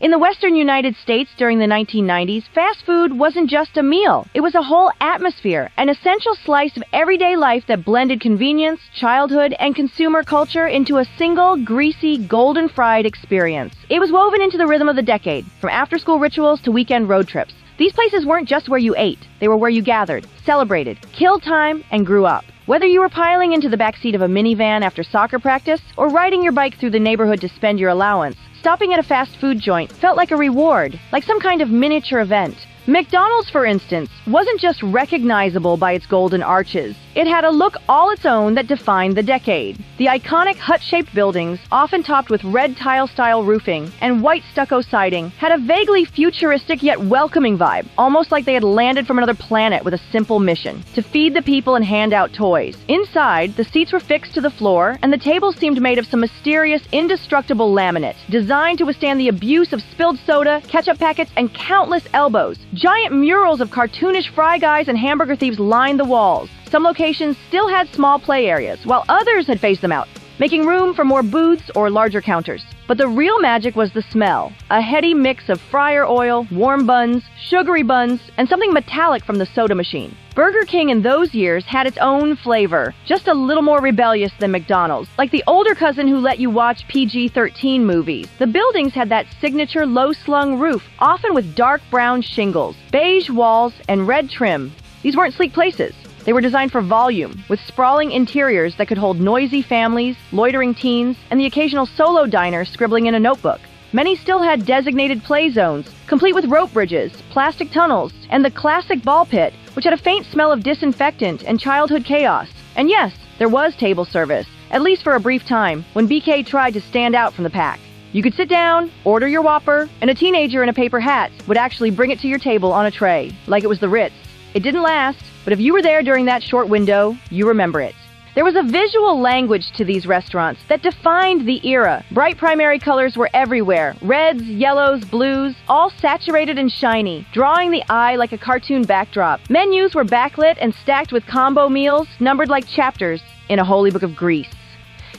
In the western United States during the 1990s, fast food wasn't just a meal. It was a whole atmosphere, an essential slice of everyday life that blended convenience, childhood, and consumer culture into a single, greasy, golden-fried experience. It was woven into the rhythm of the decade, from after-school rituals to weekend road trips. These places weren't just where you ate. They were where you gathered, celebrated, killed time, and grew up. Whether you were piling into the backseat of a minivan after soccer practice or riding your bike through the neighborhood to spend your allowance, stopping at a fast food joint felt like a reward, like some kind of miniature event. McDonald's, for instance, wasn't just recognizable by its golden arches. It had a look all its own that defined the decade. The iconic hut-shaped buildings, often topped with red tile-style roofing and white stucco siding, had a vaguely futuristic yet welcoming vibe, almost like they had landed from another planet with a simple mission: to feed the people and hand out toys. Inside, the seats were fixed to the floor, and the tables seemed made of some mysterious, indestructible laminate, designed to withstand the abuse of spilled soda, ketchup packets, and countless elbows. Giant murals of cartoonish fry guys and hamburger thieves lined the walls. Some locations still had small play areas, while others had phased them out, making room for more booths or larger counters. But the real magic was the smell, a heady mix of fryer oil, warm buns, sugary buns, and something metallic from the soda machine. Burger King in those years had its own flavor, just a little more rebellious than McDonald's, like the older cousin who let you watch PG-13 movies. The buildings had that signature low-slung roof, often with dark brown shingles, beige walls, and red trim. These weren't sleek places. They were designed for volume, with sprawling interiors that could hold noisy families, loitering teens, and the occasional solo diner scribbling in a notebook. Many still had designated play zones, complete with rope bridges, plastic tunnels, and the classic ball pit, which had a faint smell of disinfectant and childhood chaos. And yes, there was table service, at least for a brief time, when BK tried to stand out from the pack. You could sit down, order your Whopper, and a teenager in a paper hat would actually bring it to your table on a tray, like it was the Ritz. It didn't last, but if you were there during that short window, you remember it. There was a visual language to these restaurants that defined the era. Bright primary colors were everywhere. Reds, yellows, blues, all saturated and shiny, drawing the eye like a cartoon backdrop. Menus were backlit and stacked with combo meals, numbered like chapters in a holy book of grease.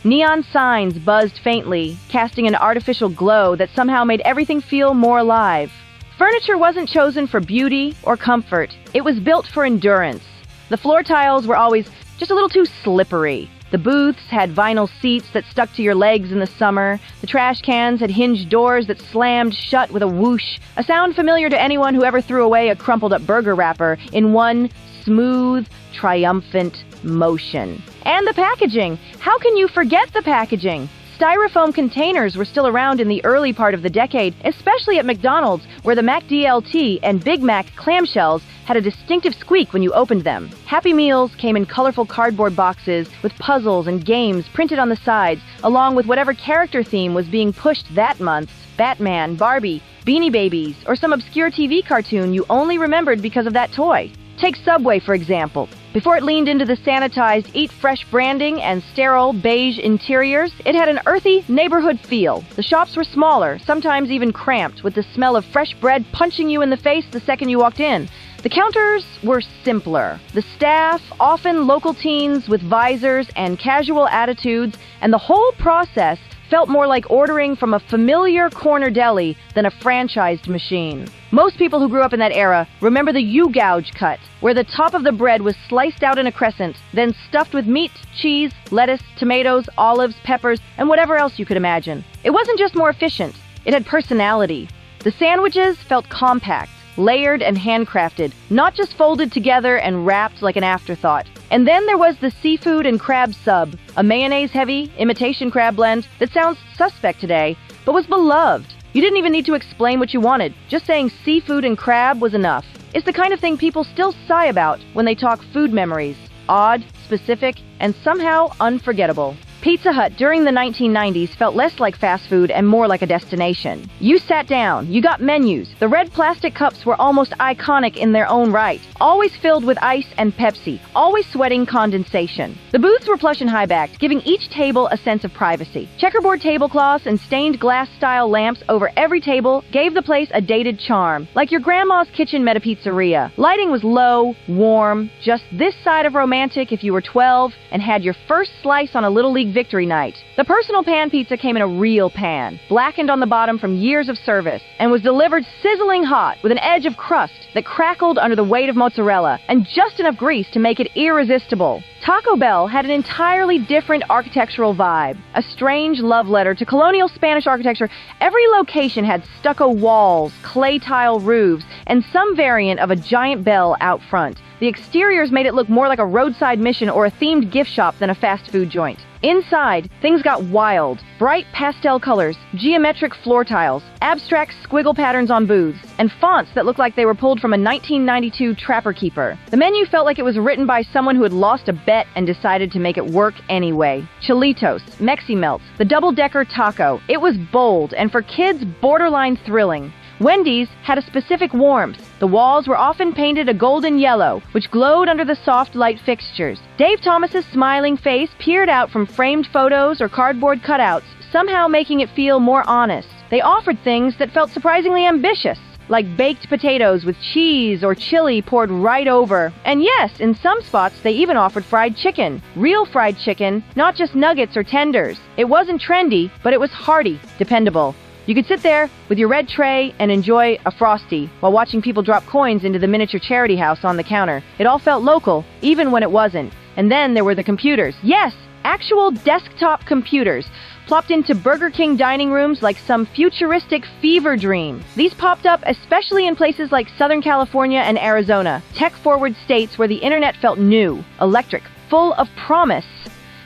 Neon signs buzzed faintly, casting an artificial glow that somehow made everything feel more alive. Furniture wasn't chosen for beauty or comfort. It was built for endurance. The floor tiles were always just a little too slippery. The booths had vinyl seats that stuck to your legs in the summer. The trash cans had hinged doors that slammed shut with a whoosh, a sound familiar to anyone who ever threw away a crumpled-up burger wrapper in one smooth, triumphant motion. And the packaging! How can you forget the packaging? Styrofoam containers were still around in the early part of the decade, especially at McDonald's, where the McDLT and Big Mac clamshells had a distinctive squeak when you opened them. Happy Meals came in colorful cardboard boxes with puzzles and games printed on the sides, along with whatever character theme was being pushed that month: Batman, Barbie, Beanie Babies, or some obscure TV cartoon you only remembered because of that toy. Take Subway, for example. Before it leaned into the sanitized Eat Fresh branding and sterile beige interiors, it had an earthy neighborhood feel. The shops were smaller, sometimes even cramped, with the smell of fresh bread punching you in the face the second you walked in. The counters were simpler. The staff, often local teens with visors and casual attitudes, and the whole process felt more like ordering from a familiar corner deli than a franchised machine. Most people who grew up in that era remember the U-gouge cut, where the top of the bread was sliced out in a crescent, then stuffed with meat, cheese, lettuce, tomatoes, olives, peppers, and whatever else you could imagine. It wasn't just more efficient, it had personality. The sandwiches felt compact, layered and handcrafted, not just folded together and wrapped like an afterthought. And then there was the seafood and crab sub, a mayonnaise-heavy imitation crab blend that sounds suspect today, but was beloved. You didn't even need to explain what you wanted. Just saying seafood and crab was enough. It's the kind of thing people still sigh about when they talk food memories. Odd, specific, and somehow unforgettable. Pizza Hut during the 1990s felt less like fast food and more like a destination. You sat down, you got menus. The red plastic cups were almost iconic in their own right, always filled with ice and Pepsi, always sweating condensation. The booths were plush and high-backed, giving each table a sense of privacy. Checkerboard tablecloths and stained glass-style lamps over every table gave the place a dated charm, like your grandma's kitchen met a pizzeria. Lighting was low, warm, just this side of romantic if you were 12 and had your first slice on a Little League victory night. The personal pan pizza came in a real pan, blackened on the bottom from years of service, and was delivered sizzling hot with an edge of crust that crackled under the weight of mozzarella and just enough grease to make it irresistible. Taco Bell had an entirely different architectural vibe, a strange love letter to colonial Spanish architecture. Every location had stucco walls, clay tile roofs, and some variant of a giant bell out front. The exteriors made it look more like a roadside mission or a themed gift shop than a fast food joint. Inside, things got wild. Bright pastel colors, geometric floor tiles, abstract squiggle patterns on booths, and fonts that looked like they were pulled from a 1992 Trapper Keeper. The menu felt like it was written by someone who had lost a bet and decided to make it work anyway. Chilitos, Mexi Melts, the double-decker taco. It was bold, and for kids, borderline thrilling. Wendy's had a specific warmth. The walls were often painted a golden yellow, which glowed under the soft light fixtures. Dave Thomas's smiling face peered out from framed photos or cardboard cutouts, somehow making it feel more honest. They offered things that felt surprisingly ambitious, like baked potatoes with cheese or chili poured right over. And yes, in some spots they even offered fried chicken. Real fried chicken, not just nuggets or tenders. It wasn't trendy, but it was hearty, dependable. You could sit there with your red tray and enjoy a Frosty while watching people drop coins into the miniature charity house on the counter. It all felt local, even when it wasn't. And then there were the computers. Yes, actual desktop computers, plopped into Burger King dining rooms like some futuristic fever dream. These popped up especially in places like Southern California and Arizona, tech-forward states where the internet felt new, electric, full of promise.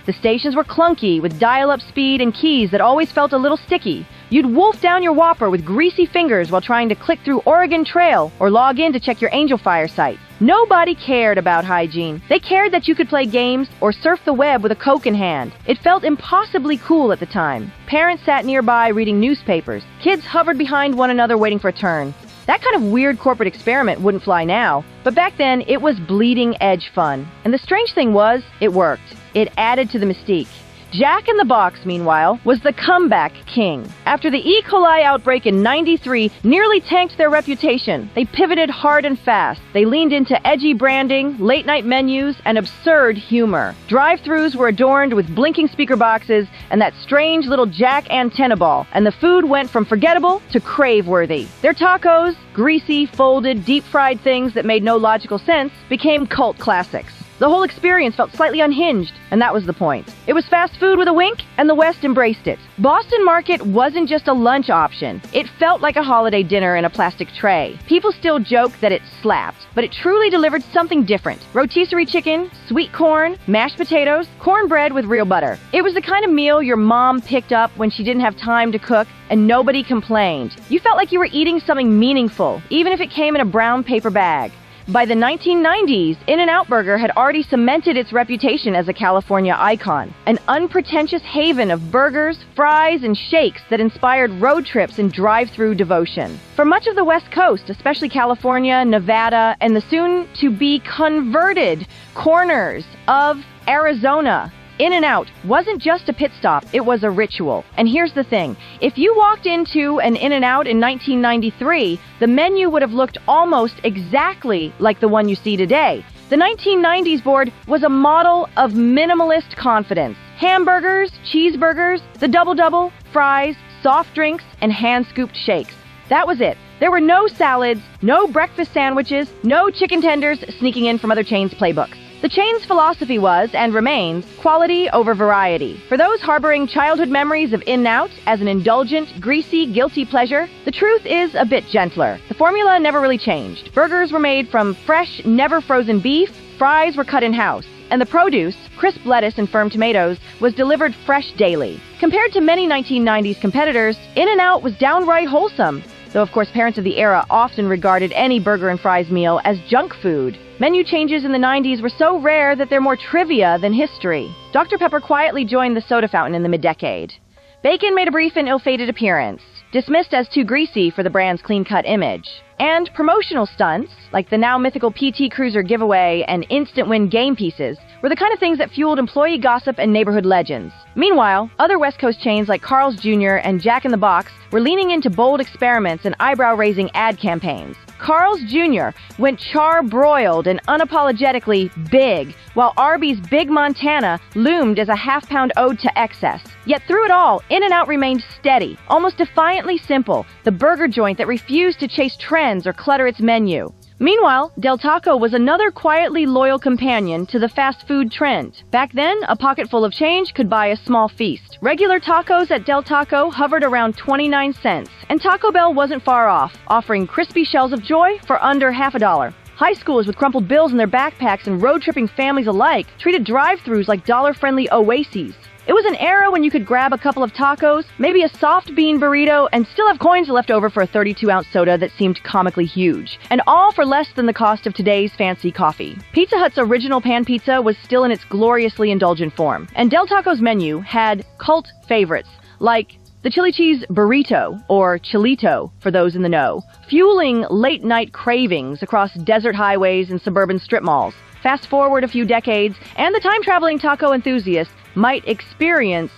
The stations were clunky, with dial-up speed and keys that always felt a little sticky. You'd wolf down your Whopper with greasy fingers while trying to click through Oregon Trail or log in to check your Angel Fire site. Nobody cared about hygiene. They cared that you could play games or surf the web with a Coke in hand. It felt impossibly cool at the time. Parents sat nearby reading newspapers. Kids hovered behind one another waiting for a turn. That kind of weird corporate experiment wouldn't fly now, but back then it was bleeding edge fun. And the strange thing was, it worked. It added to the mystique. Jack in the Box, meanwhile, was the comeback king. After the E. coli outbreak in '93 nearly tanked their reputation, they pivoted hard and fast. They leaned into edgy branding, late-night menus, and absurd humor. Drive-thrus were adorned with blinking speaker boxes and that strange little Jack antenna ball, and the food went from forgettable to crave-worthy. Their tacos, greasy, folded, deep-fried things that made no logical sense, became cult classics. The whole experience felt slightly unhinged, and that was the point. It was fast food with a wink, and the West embraced it. Boston Market wasn't just a lunch option. It felt like a holiday dinner in a plastic tray. People still joke that it slapped, but it truly delivered something different. Rotisserie chicken, sweet corn, mashed potatoes, cornbread with real butter. It was the kind of meal your mom picked up when she didn't have time to cook, and nobody complained. You felt like you were eating something meaningful, even if it came in a brown paper bag. By the 1990s, In-N-Out Burger had already cemented its reputation as a California icon, an unpretentious haven of burgers, fries, and shakes that inspired road trips and drive-thru devotion. For much of the West Coast, especially California, Nevada, and the soon-to-be converted corners of Arizona, In-N-Out wasn't just a pit stop, it was a ritual. And here's the thing, if you walked into an In-N-Out in 1993, the menu would have looked almost exactly like the one you see today. The 1990s board was a model of minimalist confidence. Hamburgers, cheeseburgers, the double-double, fries, soft drinks, and hand-scooped shakes. That was it. There were no salads, no breakfast sandwiches, no chicken tenders sneaking in from other chains' playbooks. The chain's philosophy was, and remains, quality over variety. For those harboring childhood memories of In-N-Out as an indulgent, greasy, guilty pleasure, the truth is a bit gentler. The formula never really changed. Burgers were made from fresh, never-frozen beef, fries were cut in-house, and the produce, crisp lettuce and firm tomatoes, was delivered fresh daily. Compared to many 1990s competitors, In-N-Out was downright wholesome, though of course parents of the era often regarded any burger and fries meal as junk food. Menu changes in the 90s were so rare that they're more trivia than history. Dr. Pepper quietly joined the soda fountain in the mid-decade. Bacon made a brief and ill-fated appearance, dismissed as too greasy for the brand's clean-cut image. And promotional stunts, like the now mythical PT Cruiser giveaway and instant win game pieces, were the kind of things that fueled employee gossip and neighborhood legends. Meanwhile, other West Coast chains like Carl's Jr. and Jack in the Box were leaning into bold experiments and eyebrow-raising ad campaigns. Carl's Jr. went char-broiled and unapologetically big, while Arby's Big Montana loomed as a half-pound ode to excess. Yet through it all, In-N-Out remained steady, almost defiantly simple, the burger joint that refused to chase trends or clutter its menu. Meanwhile, Del Taco was another quietly loyal companion to the fast food trend. Back then, a pocket full of change could buy a small feast. Regular tacos at Del Taco hovered around 29 cents, and Taco Bell wasn't far off, offering crispy shells of joy for under $1. High schoolers with crumpled bills in their backpacks and road-tripping families alike treated drive-thrus like dollar-friendly oases. It was an era when you could grab a couple of tacos, maybe a soft bean burrito, and still have coins left over for a 32-ounce soda that seemed comically huge. And all for less than the cost of today's fancy coffee. Pizza Hut's original pan pizza was still in its gloriously indulgent form. And Del Taco's menu had cult favorites, like the chili cheese burrito, or chilito for those in the know, fueling late-night cravings across desert highways and suburban strip malls. Fast forward a few decades, and the time-traveling taco enthusiast might experience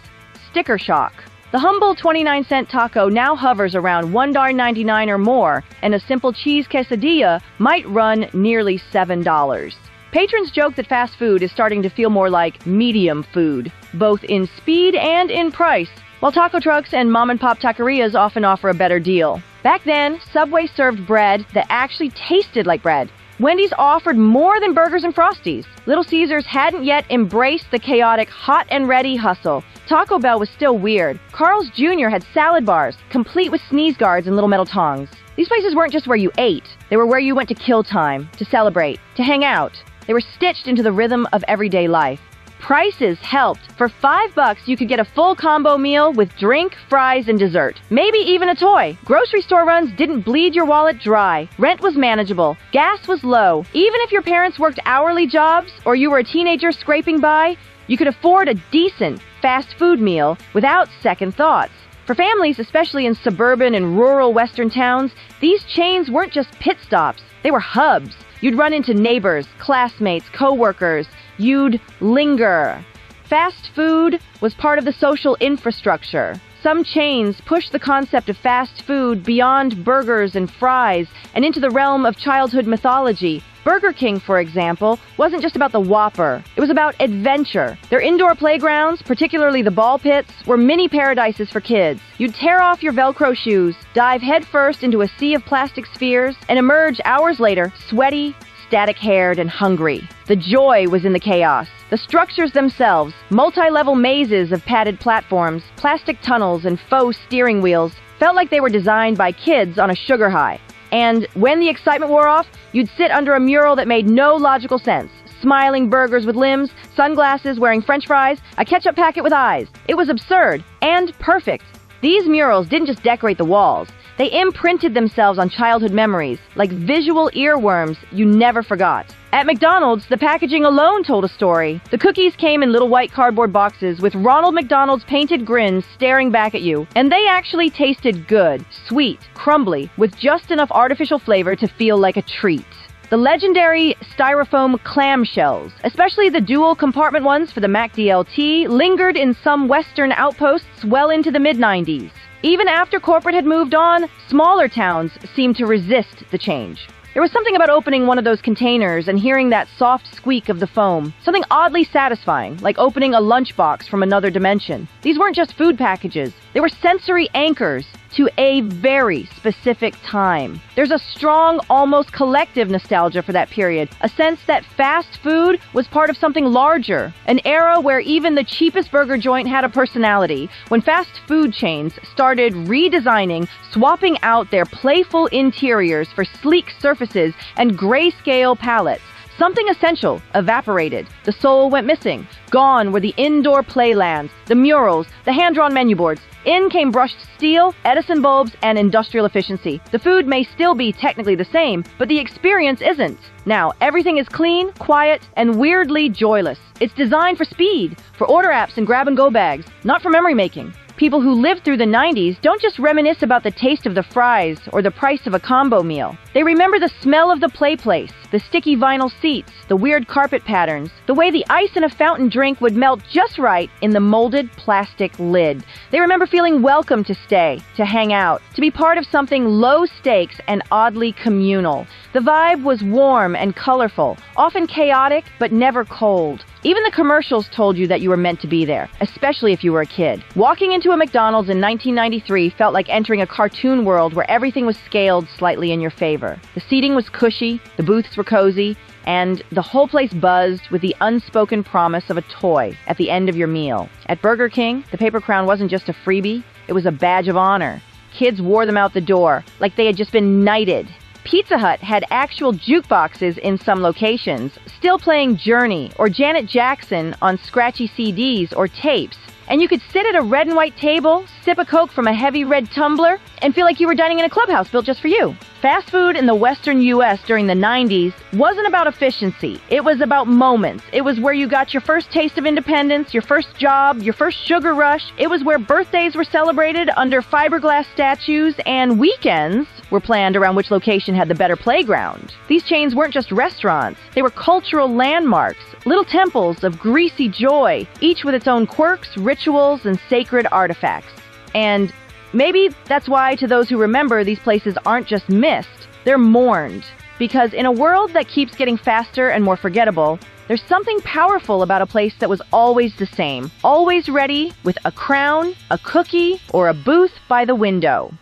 sticker shock. The humble 29-cent taco now hovers around $1.99 or more, and a simple cheese quesadilla might run nearly $7. Patrons joke that fast food is starting to feel more like medium food, both in speed and in price, while taco trucks and mom-and-pop taquerias often offer a better deal. Back then, Subway served bread that actually tasted like bread. Wendy's offered more than burgers and Frosties. Little Caesars hadn't yet embraced the chaotic hot and ready hustle. Taco Bell was still weird. Carl's Jr. had salad bars, complete with sneeze guards and little metal tongs. These places weren't just where you ate. They were where you went to kill time, to celebrate, to hang out. They were stitched into the rhythm of everyday life. Prices helped. For $5, you could get a full combo meal with drink, fries, and dessert. Maybe even a toy. Grocery store runs didn't bleed your wallet dry. Rent was manageable. Gas was low. Even if your parents worked hourly jobs or you were a teenager scraping by, you could afford a decent fast food meal without second thoughts. For families, especially in suburban and rural western towns, these chains weren't just pit stops. They were hubs. You'd run into neighbors, classmates, co-workers. You'd linger. Fast food was part of the social infrastructure. Some chains pushed the concept of fast food beyond burgers and fries and into the realm of childhood mythology. Burger King, for example, wasn't just about the Whopper. It was about adventure. Their indoor playgrounds, particularly the ball pits, were mini paradises for kids. You'd tear off your Velcro shoes, dive headfirst into a sea of plastic spheres, and emerge hours later, sweaty, static-haired, and hungry. The joy was in the chaos. The structures themselves, multi-level mazes of padded platforms, plastic tunnels, and faux steering wheels, felt like they were designed by kids on a sugar high. And when the excitement wore off, you'd sit under a mural that made no logical sense. Smiling burgers with limbs, sunglasses wearing french fries, a ketchup packet with eyes. It was absurd and perfect. These murals didn't just decorate the walls. They imprinted themselves on childhood memories, like visual earworms you never forgot. At McDonald's, the packaging alone told a story. The cookies came in little white cardboard boxes with Ronald McDonald's painted grins staring back at you. And they actually tasted good, sweet, crumbly, with just enough artificial flavor to feel like a treat. The legendary Styrofoam clamshells, especially the dual compartment ones for the McDLT, lingered in some Western outposts well into the mid-90s. Even after corporate had moved on, smaller towns seemed to resist the change. There was something about opening one of those containers and hearing that soft squeak of the foam. Something oddly satisfying, like opening a lunchbox from another dimension. These weren't just food packages. They were sensory anchors to a very specific time. There's a strong, almost collective nostalgia for that period, a sense that fast food was part of something larger, an era where even the cheapest burger joint had a personality, when fast food chains started redesigning, swapping out their playful interiors for sleek surfaces and grayscale palettes. Something essential evaporated. The soul went missing. Gone were the indoor playlands, the murals, the hand-drawn menu boards. In came brushed steel, Edison bulbs, and industrial efficiency. The food may still be technically the same, but the experience isn't. Now, everything is clean, quiet, and weirdly joyless. It's designed for speed, for order apps and grab-and-go bags, not for memory making. People who lived through the 90s don't just reminisce about the taste of the fries or the price of a combo meal. They remember the smell of the PlayPlace, the sticky vinyl seats, the weird carpet patterns, the way the ice in a fountain drink would melt just right in the molded plastic lid. They remember feeling welcome to stay, to hang out, to be part of something low stakes and oddly communal. The vibe was warm and colorful, often chaotic, but never cold. Even the commercials told you that you were meant to be there, especially if you were a kid. Walking into a McDonald's in 1993 felt like entering a cartoon world where everything was scaled slightly in your favor. The seating was cushy, the booths were cozy, and the whole place buzzed with the unspoken promise of a toy at the end of your meal. At Burger King, the paper crown wasn't just a freebie, it was a badge of honor. Kids wore them out the door like they had just been knighted. Pizza Hut had actual jukeboxes in some locations, still playing Journey or Janet Jackson on scratchy CDs or tapes. And you could sit at a red and white table, sip a Coke from a heavy red tumbler, and feel like you were dining in a clubhouse built just for you. Fast food in the Western U.S. during the 90s wasn't about efficiency. It was about moments. It was where you got your first taste of independence, your first job, your first sugar rush. It was where birthdays were celebrated under fiberglass statues and weekends were planned around which location had the better playground. These chains weren't just restaurants. They were cultural landmarks, little temples of greasy joy, each with its own quirks, rituals, and sacred artifacts. And maybe that's why, to those who remember, these places aren't just missed, they're mourned. Because in a world that keeps getting faster and more forgettable, there's something powerful about a place that was always the same, always ready with a crown, a cookie, or a booth by the window.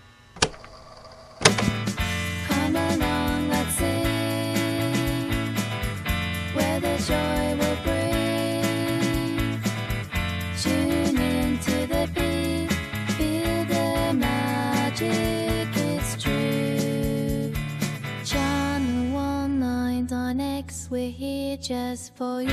Come along, let's sing, where the joy will bring. Tune into the beat, feel the magic, it's true. Channel 199 X, we're here just for you.